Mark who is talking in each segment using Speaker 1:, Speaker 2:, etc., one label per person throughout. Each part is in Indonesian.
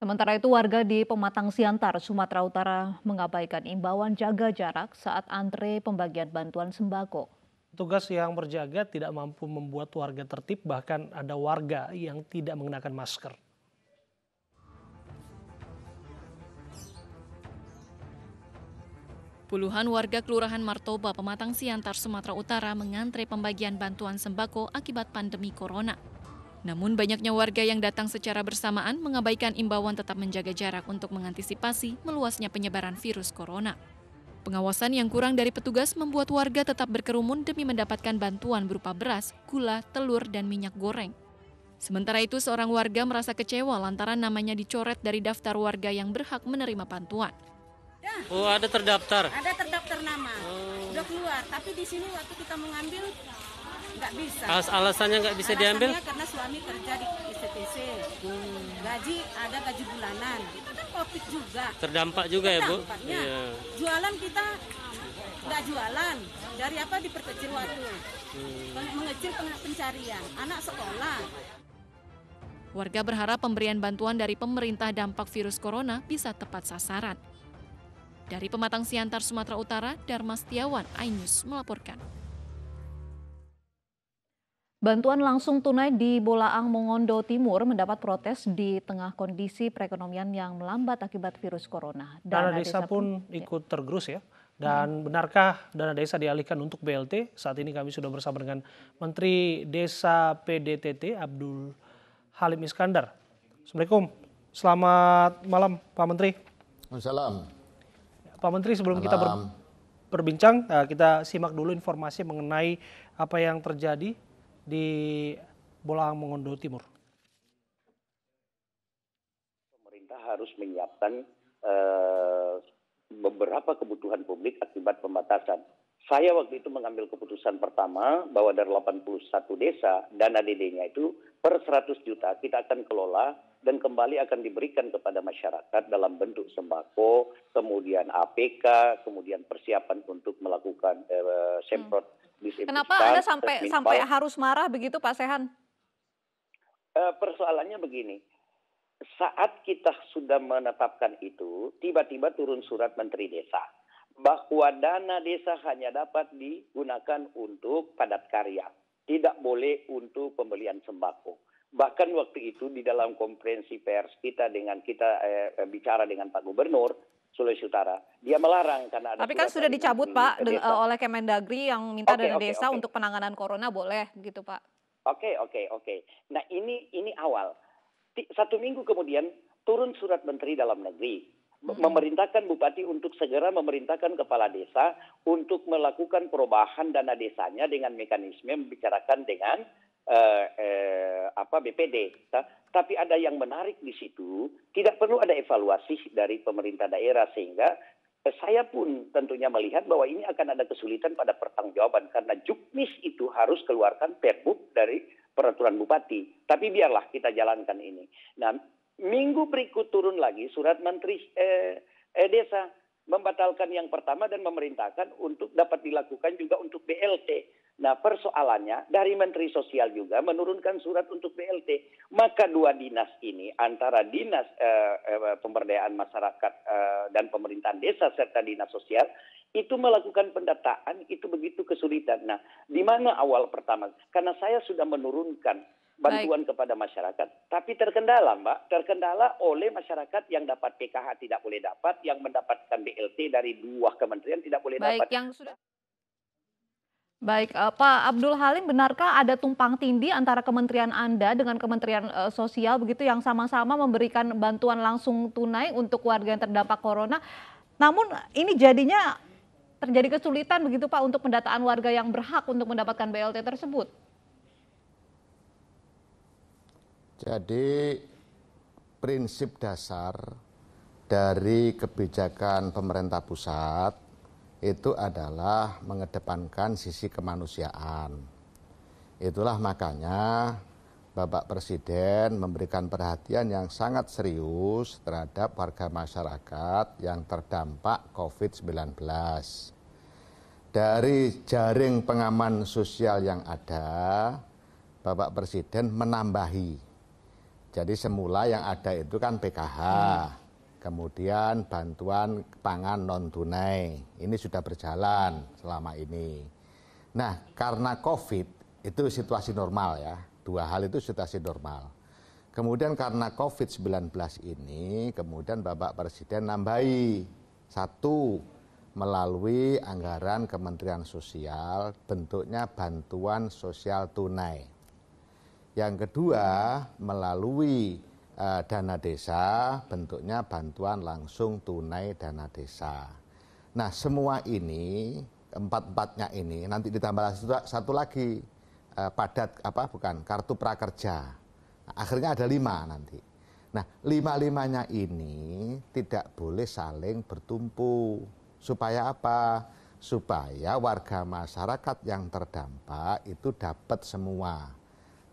Speaker 1: Sementara itu warga di Pematang Siantar, Sumatera Utara mengabaikan imbauan jaga jarak saat antre pembagian bantuan sembako.
Speaker 2: Petugas yang berjaga tidak mampu membuat warga tertib, bahkan ada warga yang tidak mengenakan masker.
Speaker 3: Puluhan warga Kelurahan Martoba, Pematang Siantar, Sumatera Utara mengantre pembagian bantuan sembako akibat pandemi corona. Namun banyaknya warga yang datang secara bersamaan mengabaikan imbauan tetap menjaga jarak untuk mengantisipasi meluasnya penyebaran virus corona. Pengawasan yang kurang dari petugas membuat warga tetap berkerumun demi mendapatkan bantuan berupa beras, gula, telur, dan minyak goreng. Sementara itu, seorang warga merasa kecewa lantaran namanya dicoret dari daftar warga yang berhak menerima bantuan.
Speaker 4: Oh, ada terdaftar?
Speaker 5: Ada terdaftar nama, udah keluar. Tapi di sini waktu kita mengambil nggak bisa.
Speaker 4: Alasannya nggak bisa diambil?
Speaker 5: Alasannya karena suami kerja di STTC. Gaji ada gaji bulanan. Itu kan COVID juga.
Speaker 4: Terdampak juga ya, Bu?
Speaker 5: Iya. Jualan kita nggak jualan. Dari apa diperkecil waktu? Mengecil pencarian. Anak sekolah.
Speaker 3: Warga berharap pemberian bantuan dari pemerintah dampak virus corona bisa tepat sasaran. Dari Pematang Siantar, Sumatera Utara, Dharma Setiawan, iNews melaporkan.
Speaker 1: Bantuan langsung tunai di Bolaang, Mongondo Timur mendapat protes di tengah kondisi perekonomian yang melambat akibat virus corona.
Speaker 2: Dana desa pun ikut tergerus ya. Dan benarkah dana desa dialihkan untuk BLT? Saat ini kami sudah bersama dengan Menteri Desa PDTT Abdul Halim Iskandar. Assalamualaikum, selamat malam Pak Menteri.
Speaker 6: Waalaikumsalam.
Speaker 2: Pak Menteri, sebelum kita berbincang, kita simak dulu informasi mengenai apa yang terjadi di Bolaang, Mongondo Timur.
Speaker 7: Pemerintah harus menyiapkan beberapa kebutuhan publik akibat pembatasan. Saya waktu itu mengambil keputusan pertama bahwa dari 81 desa, dana DD-nya itu per 100 juta kita akan kelola dan kembali akan diberikan kepada masyarakat dalam bentuk sembako, kemudian APK, kemudian persiapan untuk melakukan semprot disinfektan.
Speaker 1: Kenapa Anda sampai harus marah begitu Pak Sehan?
Speaker 7: Persoalannya begini, saat kita sudah menetapkan itu, tiba-tiba turun surat Menteri Desa bahwa dana desa hanya dapat digunakan untuk padat karya, tidak boleh untuk pembelian sembako. Bahkan waktu itu di dalam konferensi pers kita bicara dengan Pak Gubernur Sulawesi Utara, dia melarang karena ada.
Speaker 1: Tapi kan sudah dicabut Pak oleh Kemendagri yang minta dana desa untuk penanganan corona boleh gitu Pak.
Speaker 7: Oke. Nah ini awal. 1 minggu kemudian turun surat Menteri Dalam Negeri memerintahkan bupati untuk segera memerintahkan kepala desa untuk melakukan perubahan dana desanya dengan mekanisme membicarakan dengan BPD. Tapi ada yang menarik di situ, tidak perlu ada evaluasi dari pemerintah daerah, sehingga saya pun tentunya melihat bahwa ini akan ada kesulitan pada pertanggungjawaban karena Juknis itu harus keluarkan Perbup dari peraturan bupati. Tapi biarlah kita jalankan ini. Nah, minggu berikut turun lagi surat Menteri Desa membatalkan yang pertama dan memerintahkan untuk dapat dilakukan juga untuk BLT. Nah, persoalannya dari Menteri Sosial juga menurunkan surat untuk BLT. Maka dua dinas ini antara Dinas Pemberdayaan Masyarakat dan Pemerintahan Desa serta Dinas Sosial itu melakukan pendataan itu begitu kesulitan. Nah, di mana awal pertama? Karena saya sudah menurunkan bantuan kepada masyarakat, tapi terkendala Mbak, terkendala oleh masyarakat yang dapat PKH tidak boleh dapat, yang mendapatkan BLT dari 2 kementerian tidak boleh dapat.
Speaker 1: Baik, Pak Abdul Halim, benarkah ada tumpang tindih antara kementerian Anda dengan Kementerian Sosial begitu yang sama-sama memberikan bantuan langsung tunai untuk warga yang terdampak corona, namun ini jadinya terjadi kesulitan begitu Pak untuk pendataan warga yang berhak untuk mendapatkan BLT tersebut?
Speaker 6: Jadi prinsip dasar dari kebijakan pemerintah pusat itu adalah mengedepankan sisi kemanusiaan. Itulah makanya Bapak Presiden memberikan perhatian yang sangat serius terhadap warga masyarakat yang terdampak COVID-19. Dari jaring pengaman sosial yang ada, Bapak Presiden menambahi Jadi semula yang ada itu kan PKH, kemudian bantuan pangan non tunai, ini sudah berjalan selama ini. Nah, karena COVID itu situasi normal ya, dua hal itu situasi normal. Kemudian karena COVID-19 ini, kemudian Bapak Presiden nambahi satu, melalui anggaran Kementerian Sosial, bentuknya bantuan sosial tunai. Yang kedua, melalui dana desa, bentuknya bantuan langsung tunai dana desa. Nah, semua ini, empat-empatnya ini, nanti ditambah satu lagi, kartu prakerja. Akhirnya ada 5 nanti. Nah, 5-5-nya ini tidak boleh saling bertumpu. Supaya apa? Supaya warga masyarakat yang terdampak itu dapat semua.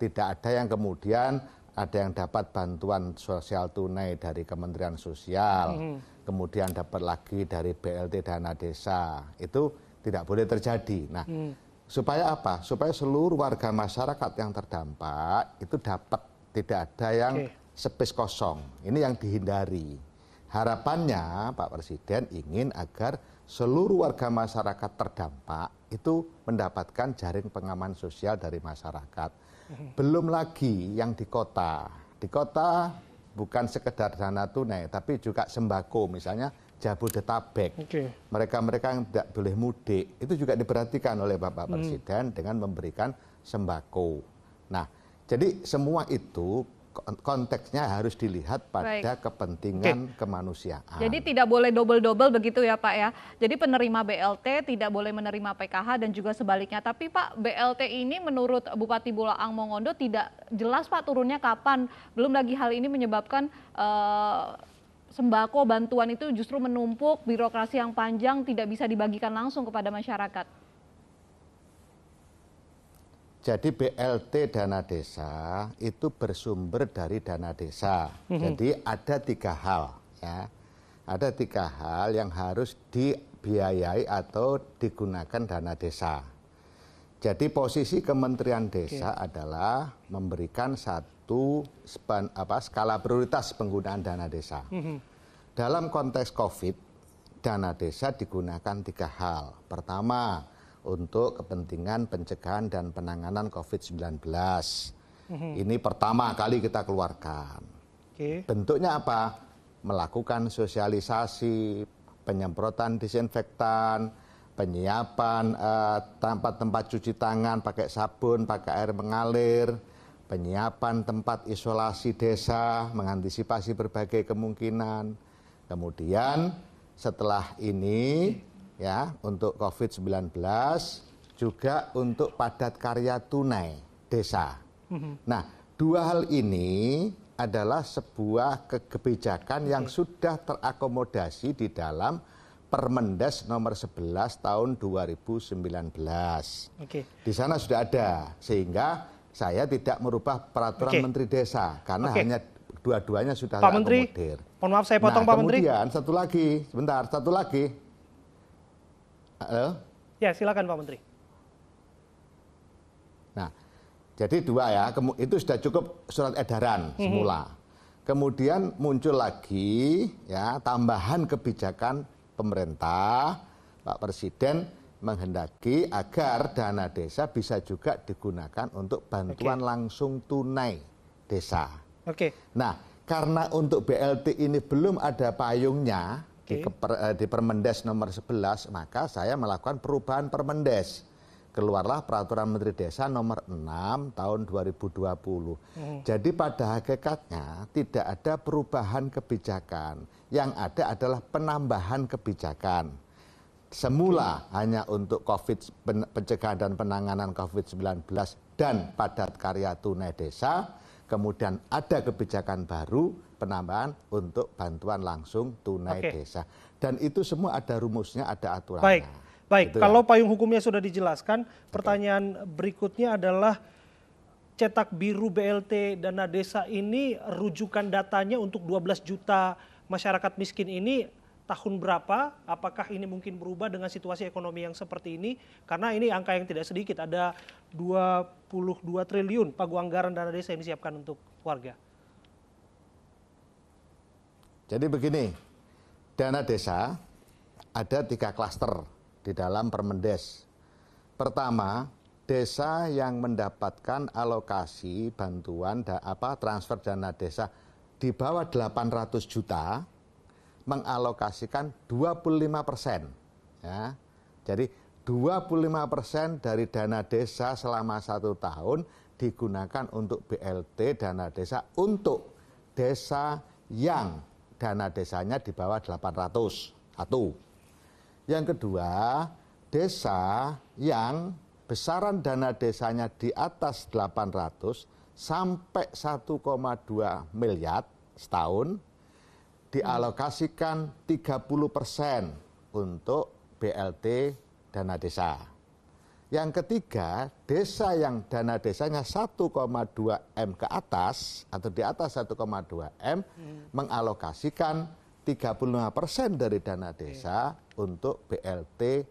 Speaker 6: Tidak ada yang kemudian ada yang dapat bantuan sosial tunai dari Kementerian Sosial, kemudian dapat lagi dari BLT dana desa. Itu tidak boleh terjadi. Nah, supaya apa? Supaya seluruh warga masyarakat yang terdampak itu dapat. Tidak ada yang space kosong. Ini yang dihindari. Harapannya Pak Presiden ingin agar seluruh warga masyarakat terdampak itu mendapatkan jaring pengaman sosial dari masyarakat. Belum lagi yang di kota. Di kota bukan sekedar dana tunai, tapi juga sembako. Misalnya Jabodetabek. Mereka-mereka yang tidak boleh mudik, itu juga diperhatikan oleh Bapak Presiden dengan memberikan sembako. Nah, jadi semua itu konteksnya harus dilihat pada kepentingan kemanusiaan.
Speaker 1: Jadi tidak boleh double-double begitu ya Pak ya. Jadi penerima BLT tidak boleh menerima PKH dan juga sebaliknya. Tapi Pak, BLT ini menurut Bupati Bolaang Mongondo tidak jelas Pak turunnya kapan. Belum lagi hal ini menyebabkan sembako bantuan itu justru menumpuk, birokrasi yang panjang tidak bisa dibagikan langsung kepada masyarakat.
Speaker 6: Jadi BLT dana desa itu bersumber dari dana desa. Jadi ada 3 hal ya. Ada 3 hal yang harus dibiayai atau digunakan dana desa. Jadi posisi Kementerian Desa adalah memberikan satu skala prioritas penggunaan dana desa. Dalam konteks COVID, dana desa digunakan 3 hal. Pertama, untuk kepentingan pencegahan dan penanganan COVID-19. Ini pertama kali kita keluarkan. Bentuknya apa? Melakukan sosialisasi, penyemprotan disinfektan, penyiapan tempat-tempat cuci tangan pakai sabun, pakai air mengalir, penyiapan tempat isolasi desa, mengantisipasi berbagai kemungkinan. Kemudian setelah ini ya, untuk COVID-19 juga untuk padat karya tunai desa. Nah, 2 hal ini adalah sebuah kebijakan yang sudah terakomodasi di dalam Permendes nomor 11 tahun 2019. Di sana sudah ada, sehingga saya tidak merubah peraturan Menteri Desa karena hanya dua-duanya sudah
Speaker 2: Pak Menteri, mohon maaf saya potong Pak Menteri.
Speaker 6: Kemudian satu lagi. Halo?
Speaker 2: Ya, silakan Pak Menteri.
Speaker 6: Nah, jadi 2 ya, itu sudah cukup surat edaran semula. Kemudian muncul lagi ya tambahan kebijakan pemerintah, Pak Presiden menghendaki agar dana desa bisa juga digunakan untuk bantuan langsung tunai desa. Nah, karena untuk BLT ini belum ada payungnya, di Permendes nomor 11, maka saya melakukan perubahan Permendes. Keluarlah Peraturan Menteri Desa nomor 6 tahun 2020. Jadi pada hakikatnya tidak ada perubahan kebijakan. Yang ada adalah penambahan kebijakan. Semula hanya untuk pencegahan dan penanganan COVID-19 dan padat karya tunai desa. Kemudian ada kebijakan baru penambahan untuk bantuan langsung tunai desa. Dan itu semua ada rumusnya, ada aturannya.
Speaker 2: Baik. Gitu kalau payung hukumnya sudah dijelaskan, pertanyaan berikutnya adalah cetak biru BLT dana desa ini rujukan datanya untuk 12 juta masyarakat miskin ini tahun berapa? Apakah ini mungkin berubah dengan situasi ekonomi yang seperti ini? Karena ini angka yang tidak sedikit, ada 22 triliun pagu anggaran dana desa yang disiapkan untuk warga.
Speaker 6: Jadi begini, dana desa ada 3 klaster di dalam Permendes. Pertama, desa yang mendapatkan alokasi bantuan transfer dana desa di bawah 800 juta mengalokasikan 25%. Ya. Jadi 25% dari dana desa selama 1 tahun digunakan untuk BLT dana desa untuk desa yang dana desanya di bawah 800. Satu. Yang kedua, desa yang besaran dana desanya di atas 800 sampai 1,2 miliar setahun dialokasikan 30% untuk BLT dana desa. Yang ketiga, desa yang dana desanya 1,2 M ke atas atau di atas 1,2 M mengalokasikan 35% dari dana desa untuk BLT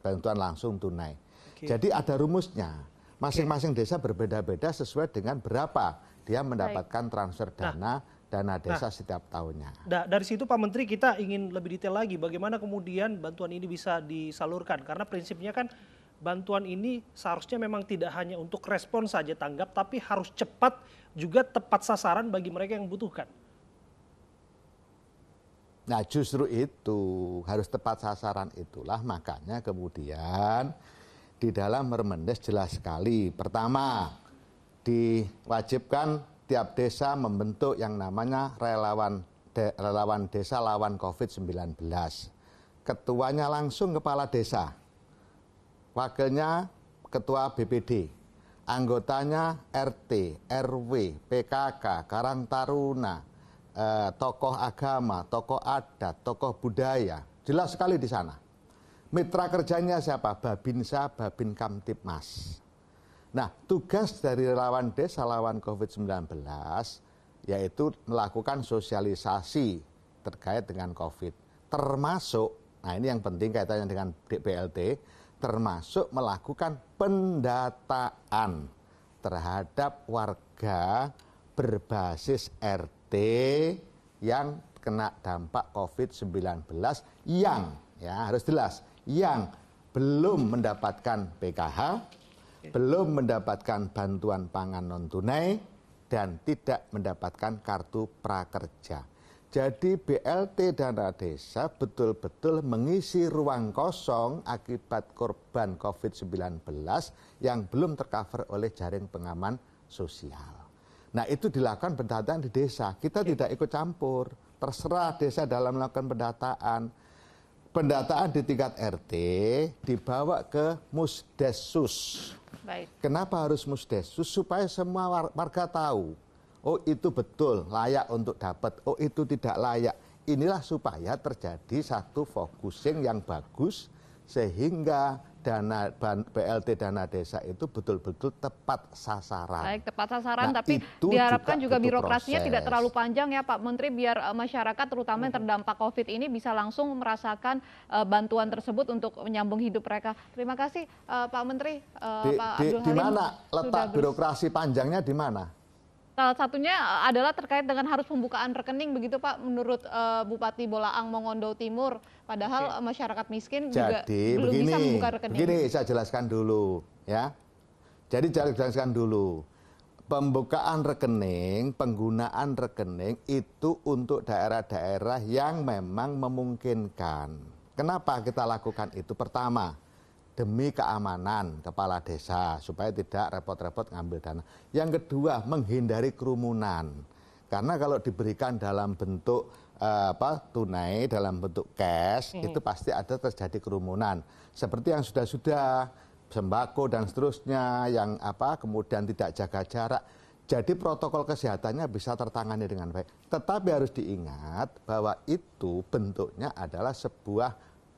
Speaker 6: bantuan langsung tunai. Jadi ada rumusnya. Masing-masing desa berbeda-beda sesuai dengan berapa dia mendapatkan transfer dana desa setiap tahunnya.
Speaker 2: Dari situ Pak Menteri, kita ingin lebih detail lagi bagaimana kemudian bantuan ini bisa disalurkan. Karena prinsipnya kan bantuan ini seharusnya memang tidak hanya untuk respon saja tanggap, tapi harus cepat juga tepat sasaran bagi mereka yang membutuhkan.
Speaker 6: Nah justru itu harus tepat sasaran, itulah makanya kemudian di dalam Permendes jelas sekali. Pertama, diwajibkan tiap desa membentuk yang namanya relawan desa lawan COVID-19. Ketuanya langsung kepala desa, wakilnya ketua BPD, anggotanya RT, RW, PKK, Karang Taruna, tokoh agama, tokoh adat, tokoh budaya, jelas sekali di sana. Mitra kerjanya siapa? Babinsa, Babin Kamtipmas. Nah, tugas dari relawan desa lawan COVID-19 yaitu melakukan sosialisasi terkait dengan COVID. Termasuk, nah ini yang penting kaitannya dengan BLT, termasuk melakukan pendataan terhadap warga berbasis RT yang kena dampak COVID-19 yang, ya harus jelas, yang belum mendapatkan PKH, belum mendapatkan bantuan pangan non-tunai, dan tidak mendapatkan kartu prakerja. Jadi BLT dana desa betul-betul mengisi ruang kosong akibat korban COVID-19 yang belum tercover oleh jaring pengaman sosial. Nah itu dilakukan pendataan di desa, kita tidak ikut campur, terserah desa dalam melakukan pendataan. Pendataan di tingkat RT dibawa ke Musdesus.
Speaker 1: Baik.
Speaker 6: Kenapa harus Musdesus? Supaya semua warga tahu, oh itu betul layak untuk dapat, oh itu tidak layak. Inilah supaya terjadi satu focusing yang bagus sehingga dana BLT dana desa itu betul-betul tepat sasaran.
Speaker 1: Baik, tepat sasaran,
Speaker 6: Nah,
Speaker 1: tapi diharapkan juga birokrasinya
Speaker 6: proses.
Speaker 1: tidak terlalu panjang ya Pak Menteri, biar masyarakat terutama yang terdampak COVID ini bisa langsung merasakan bantuan tersebut untuk menyambung hidup mereka. Terima kasih Pak Menteri. Pak Abdul
Speaker 6: Di
Speaker 1: Halim
Speaker 6: mana letak
Speaker 1: sudah
Speaker 6: birokrasi panjangnya di mana?
Speaker 1: Salah satunya adalah terkait dengan harus pembukaan rekening begitu Pak, menurut Bupati Bolaang Mongondo Timur. Padahal masyarakat miskin juga belum bisa membuka rekening.
Speaker 6: Begini saya jelaskan dulu ya. Jadi saya jelaskan dulu. Pembukaan rekening, penggunaan rekening itu untuk daerah-daerah yang memang memungkinkan. Kenapa kita lakukan itu? Pertama, demi keamanan kepala desa supaya tidak repot-repot ngambil dana. Yang kedua, menghindari kerumunan. Karena kalau diberikan dalam bentuk tunai, dalam bentuk cash, itu pasti ada terjadi kerumunan. Seperti yang sudah-sudah sembako dan seterusnya, yang kemudian tidak jaga jarak. Jadi protokol kesehatannya bisa tertangani dengan baik. Tetapi harus diingat bahwa itu bentuknya adalah sebuah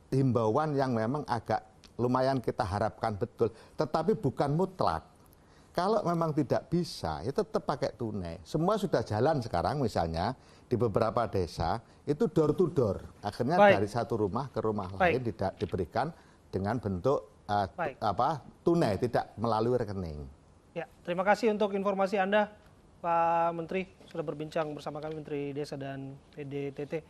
Speaker 6: himbauan yang memang agak lumayan kita harapkan betul, tetapi bukan mutlak. Kalau memang tidak bisa, ya tetap pakai tunai. Semua sudah jalan sekarang, misalnya di beberapa desa itu door to door. Akhirnya dari satu rumah ke rumah lain tidak diberikan dengan bentuk tunai, tidak melalui rekening.
Speaker 2: Ya, terima kasih untuk informasi Anda, Pak Menteri sudah berbincang bersama kami, Menteri Desa dan PDTT.